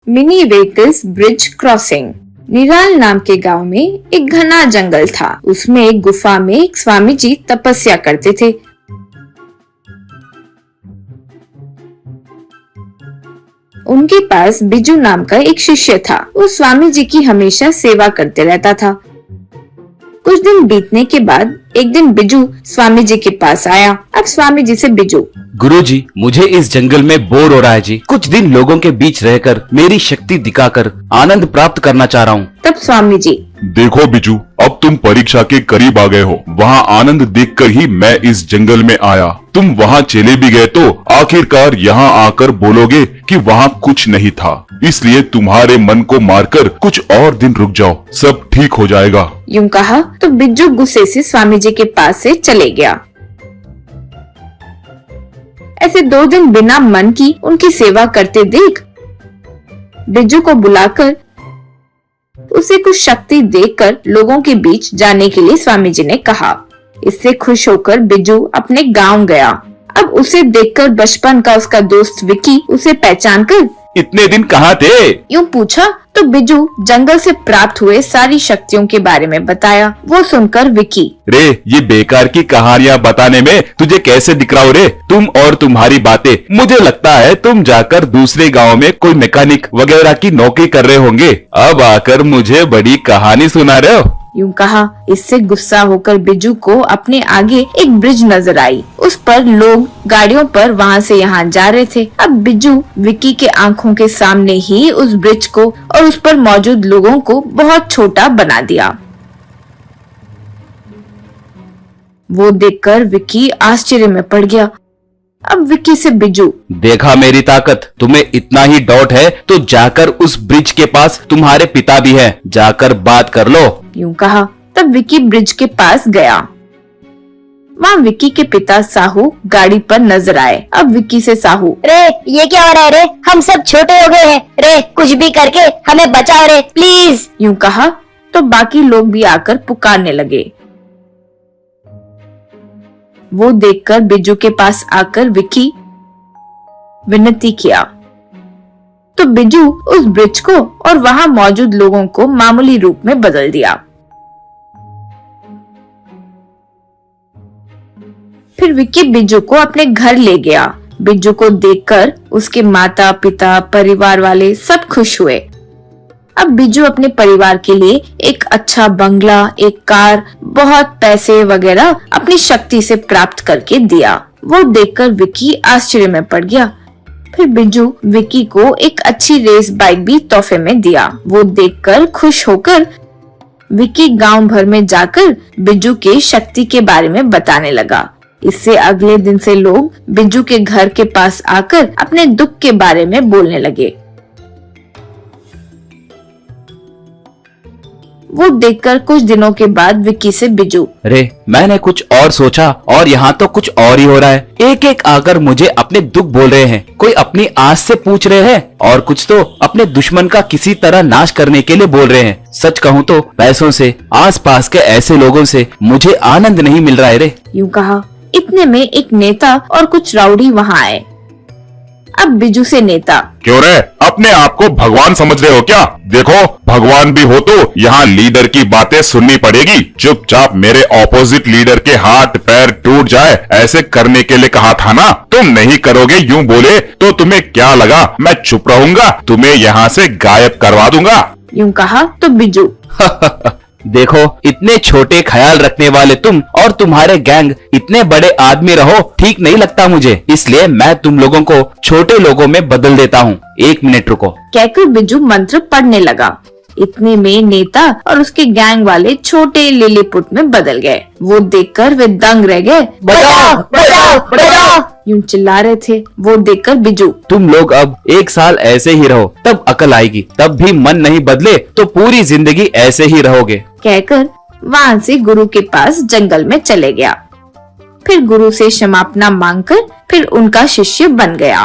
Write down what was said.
Mini vehicles bridge crossing. Niral नाम के गांव में एक घना जंगल था। उसमें एक गुफा में एक स्वामी जी तपस्या करते थे। उनके पास बिजू नाम का एक शिष्य था। वो स्वामी जी की हमेशा सेवा करते रहता था। कुछ दिन बीतने के बाद एक दिन बिजू स्वामी जी के पास आया। अब स्वामी जी से बिजू, गुरुजी, मुझे इस जंगल में बोर हो रहा है जी। कुछ दिन लोगों के बीच रहकर मेरी शक्ति दिखाकर आनंद प्राप्त करना चाह रहा हूँ। तब स्वामी जी, देखो बिजू, अब तुम परीक्षा के करीब आ गए हो। वहाँ आनंद देखकर ही मैं इस जंगल में आया। तुम वहाँ चले भी गए तो आखिरकार यहाँ आकर बोलोगे कि वहाँ कुछ नहीं था। इसलिए तुम्हारे मन को मारकर कुछ और दिन रुक जाओ, सब ठीक हो जाएगा। यूं कहा तो बिज्जू गुस्से से स्वामी जी के पास से चले गया। ऐसे 2 दिन बिना मन की उनकी सेवा करते देख बिज्जू को बुलाकर उसे कुछ शक्ति देकर लोगों के बीच जाने के लिए स्वामी जी ने कहा। इससे खुश होकर बिज्जू अपने गांव गया। अब उसे देखकर बचपन का उसका दोस्त विकी उसे पहचान कर, इतने दिन कहाँ थे? यूं पूछा तो बिज्जू जंगल से प्राप्त हुए सारी शक्तियों के बारे में बताया। वो सुनकर विकी, रे, ये बेकार की कहानियाँ बताने में तुझे कैसे दिख रहा हो रे? तुम और तुम्हारी बातें, मुझे लगता है तुम जाकर दूसरे गांव में कोई मैकेनिक वगैरह की नौकरी कर रहे होंगे। अब आकर मुझे बड़ी कहानी सुना रहे हो। यूं कहा। इससे गुस्सा होकर बिज्जू को अपने आगे एक ब्रिज नजर आई। उस पर लोग गाड़ियों पर वहां से यहाँ जा रहे थे। अब बिज्जू विकी के आंखों के सामने ही उस ब्रिज को और उस पर मौजूद लोगों को बहुत छोटा बना दिया। वो देखकर विकी आश्चर्य में पड़ गया। अब विकी से बिज्जू, देखा मेरी ताकत? तुम्हें इतना ही डाउट है तो जाकर उस ब्रिज के पास तुम्हारे पिता भी हैं, जाकर बात कर लो। यूं कहा तब विकी ब्रिज के पास गया। वहाँ विकी के पिता साहू गाड़ी पर नजर आए। अब विकी से साहू, रे, ये क्या हो रहा है रे? हम सब छोटे हो गए हैं रे, कुछ भी करके हमें बचाओ रे, प्लीज। यूं कहा तो बाकी लोग भी आकर पुकारने लगे। वो देखकर बिज्जू के पास आकर विकी विनती किया तो बिज्जू उस ब्रिज को और वहां मौजूद लोगों को मामूली रूप में बदल दिया। फिर विकी बिज्जू को अपने घर ले गया। बिज्जू को देखकर उसके माता पिता परिवार वाले सब खुश हुए। अब बिज्जू अपने परिवार के लिए एक अच्छा बंगला, एक कार, बहुत पैसे वगैरह अपनी शक्ति से प्राप्त करके दिया। वो देखकर विकी आश्चर्य में पड़ गया। फिर बिज्जू विकी को एक अच्छी रेस बाइक भी तोहफे में दिया। वो देखकर खुश होकर विकी गांव भर में जाकर बिज्जू के शक्ति के बारे में बताने लगा। इससे अगले दिन से लोग बिज्जू के घर के पास आकर अपने दुख के बारे में बोलने लगे। वो देखकर कुछ दिनों के बाद विक्की से बिज्जू, रे, मैंने कुछ और सोचा और यहाँ तो कुछ और ही हो रहा है। एक एक आकर मुझे अपने दुख बोल रहे हैं। कोई अपनी आस से पूछ रहे हैं और कुछ तो अपने दुश्मन का किसी तरह नाश करने के लिए बोल रहे हैं। सच कहूँ तो पैसों से, आसपास के ऐसे लोगों से मुझे आनंद नहीं मिल रहा है रे। यूं कहा। इतने में एक नेता और कुछ राउडी वहाँ आए। अब बिज्जू से नेता, क्यों रे, अपने आप को भगवान समझ रहे हो क्या? देखो, भगवान भी हो तो यहाँ लीडर की बातें सुननी पड़ेगी। चुपचाप मेरे ऑपोजिट लीडर के हाथ पैर टूट जाए ऐसे करने के लिए कहा था ना। तुम नहीं करोगे यूं बोले तो तुम्हें क्या लगा मैं चुप रहूंगा? तुम्हें यहाँ से गायब करवा दूंगा। यूं कहा तो बिज्जू, देखो, इतने छोटे ख्याल रखने वाले तुम और तुम्हारे गैंग इतने बड़े आदमी रहो, ठीक नहीं लगता मुझे। इसलिए मैं तुम लोगों को छोटे लोगों में बदल देता हूँ। 1 मिनट रुको। कहकर बिज्जू मंत्र पढ़ने लगा। इतने में नेता और उसके गैंग वाले छोटे लिलीपुट में बदल गए। वो देखकर वे दंग रह गए। बचाओ, बचाओ, बचाओ। यूं चिल्ला रहे थे। वो देखकर बिज्जू, तुम लोग अब 1 साल ऐसे ही रहो, तब अकल आएगी। तब भी मन नहीं बदले तो पूरी जिंदगी ऐसे ही रहोगे। कहकर वहाँ से गुरु के पास जंगल में चले गया। फिर गुरु से क्षमापना मांगकर फिर उनका शिष्य बन गया।